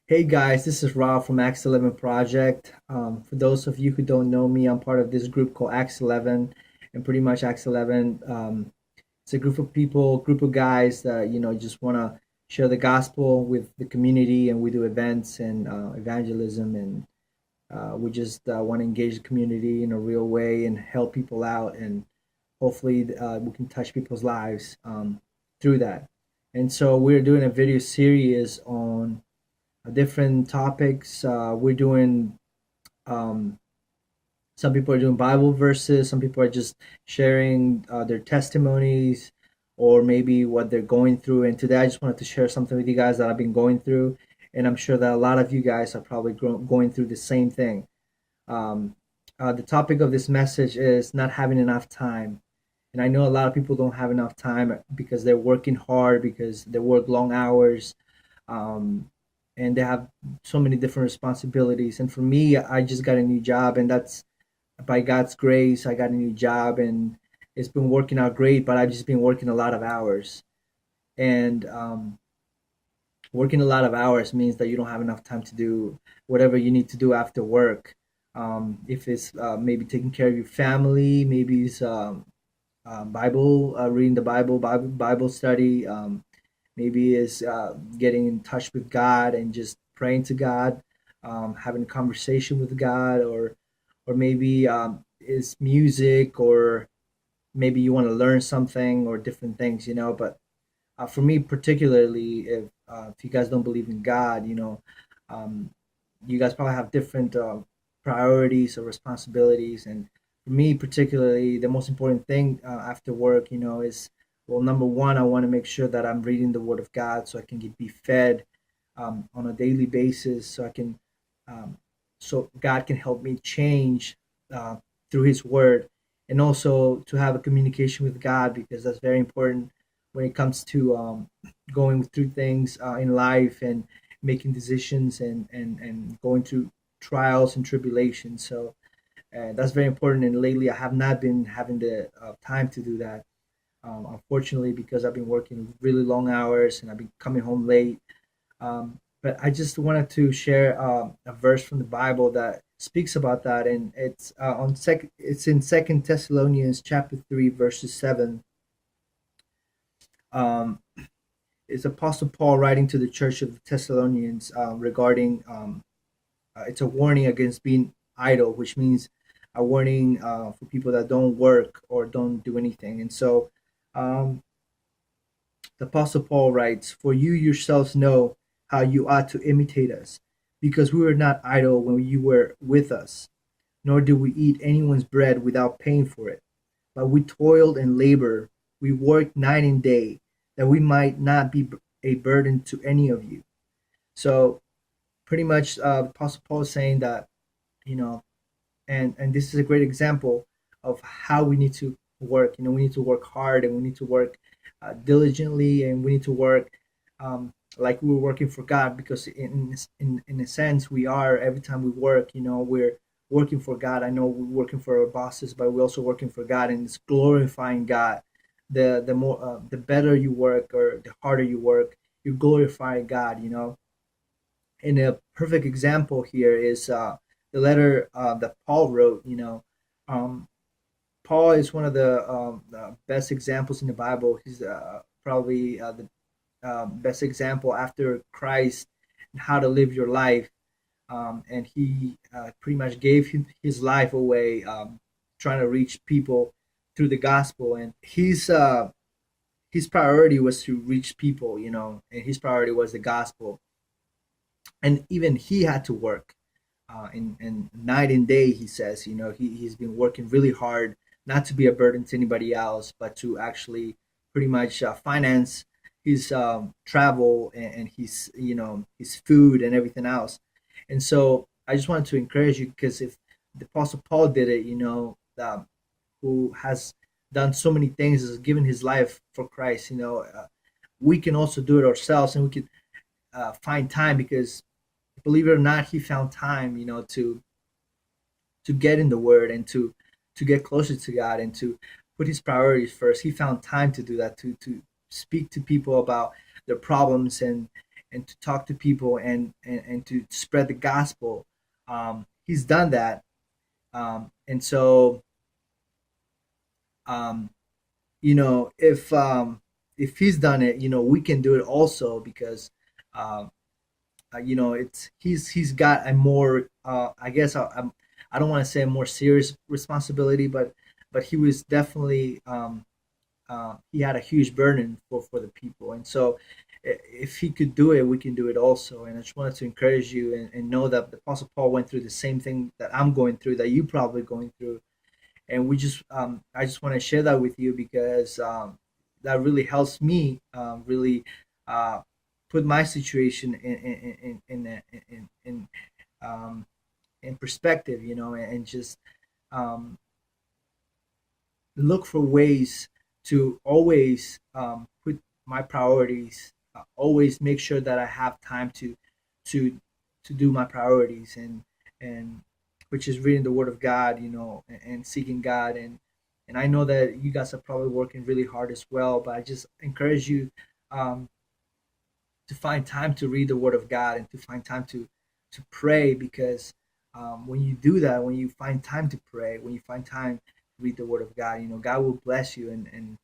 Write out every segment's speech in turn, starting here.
Hey guys, this is Rob from Axe 11 Project. For those of you who don't know me, I'm part of this group called Axe 11, and pretty much Axe 11, it's a group of people, group of guys that just want to share the gospel with the community, and we do events and evangelism, and we just want to engage the community in a real way and help people out, and hopefully we can touch people's lives through that. And so we're doing a video series on different topics. We're doing um, some people are doing Bible verses. Some people are just sharing their testimonies or maybe what they're going through. And today I just wanted to share something with you guys that I've been going through, and I'm sure that a lot of you guys are probably going through the same thing. Um, the topic of this message is not having enough time. And I know a lot of people don't have enough time because they're working hard, because they work long hours, um, and they have so many different responsibilities. And for me, I just got a new job, and that's by God's grace. I got a new job, and it's been working out great. But I've just been working a lot of hours, and working a lot of hours means that you don't have enough time to do whatever you need to do after work. If it's maybe taking care of your family, maybe it's Bible, reading the Bible study. Maybe is getting in touch with God and just praying to God, having a conversation with God, or maybe is music, or maybe you want to learn something or different things, But for me, particularly, if you guys don't believe in God, um, you guys probably have different priorities or responsibilities. And for me, particularly, the most important thing after work, is, well, number one, I want to make sure that I'm reading the Word of God so I can be fed on a daily basis, so I can, um, so God can help me change uh, through His Word, and also to have a communication with God, because that's very important when it comes to going through things in life and making decisions, and going through trials and tribulations. So that's very important. And lately, I have not been having the time to do that. Unfortunately, because I've been working really long hours and I've been coming home late. But I just wanted to share a verse from the Bible that speaks about that, and it's in Second Thessalonians chapter 3, verses 7. Um, it's Apostle Paul writing to the church of the Thessalonians regarding it's a warning against being idle, which means a warning for people that don't work or don't do anything. And so um, the Apostle Paul writes, "For you yourselves know how you ought to imitate us, because we were not idle when you were with us, nor did we eat anyone's bread without paying for it. But we toiled and labored, we worked night and day, that we might not be a burden to any of you." So pretty much, Apostle Paul is saying that, you know, and this is a great example of how we need to work. We need to work hard, and we need to work diligently, and we need to work like we were working for God, because in a sense we are. Every time we work, we're working for God. I know we're working for our bosses, but we're also working for God, and it's glorifying God. The more the better you work, or the harder you work, you glorify God. And a perfect example here is the letter that Paul wrote. Um, Paul is one of the best examples in the Bible. He's probably the best example after Christ and how to live your life. And he pretty much gave his life away, trying to reach people through the gospel. And his priority was to reach people, and his priority was the gospel. And even he had to work and night and day. He says, he's been working really hard, not to be a burden to anybody else, but to actually pretty much finance his travel, and his his food and everything else. And so I just wanted to encourage you, because if the Apostle Paul did it, who has done so many things, has given his life for Christ, we can also do it ourselves, and we can find time, because believe it or not, he found time, to get in the Word, and to get closer to God, and to put his priorities first. He found time to do that, to speak to people about their problems, and to talk to people and to spread the gospel. He's done that, and so um, if he's done it, we can do it also, because um, it's he's got a more I guess I don't want to say a more serious responsibility, but he was definitely he had a huge burden for the people, and so if he could do it, we can do it also. And I just wanted to encourage you, and know that the Apostle Paul went through the same thing that I'm going through, that you probably going through, and I just want to share that with you, because that really helps me really uh, put my situation um, in perspective, and just um, look for ways to always put my priorities, always make sure that I have time to to do my priorities, and which is reading the Word of God, and seeking God, and I know that you guys are probably working really hard as well, but I just encourage you um, to find time to read the Word of God, and to find time to pray, because when you do that, when you find time to pray, when you find time to read the Word of God, God will bless you, and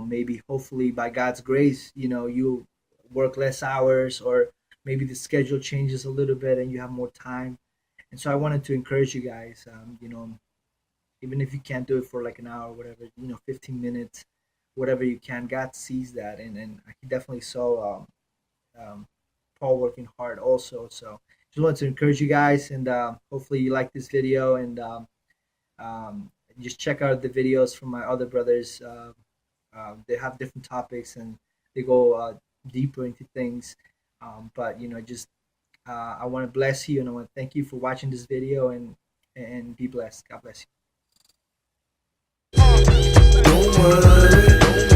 maybe hopefully by God's grace, you work less hours, or maybe the schedule changes a little bit and you have more time. And so I wanted to encourage you guys, even if you can't do it for like an hour, whatever, 15 minutes, whatever you can. God sees that, and He definitely saw Paul working hard also. So just wanted to encourage you guys, and hopefully you like this video, and just check out the videos from my other brothers. They have different topics, and they go deeper into things. But just I want to bless you, and I want to thank you for watching this video, and be blessed. God bless you. Don't worry.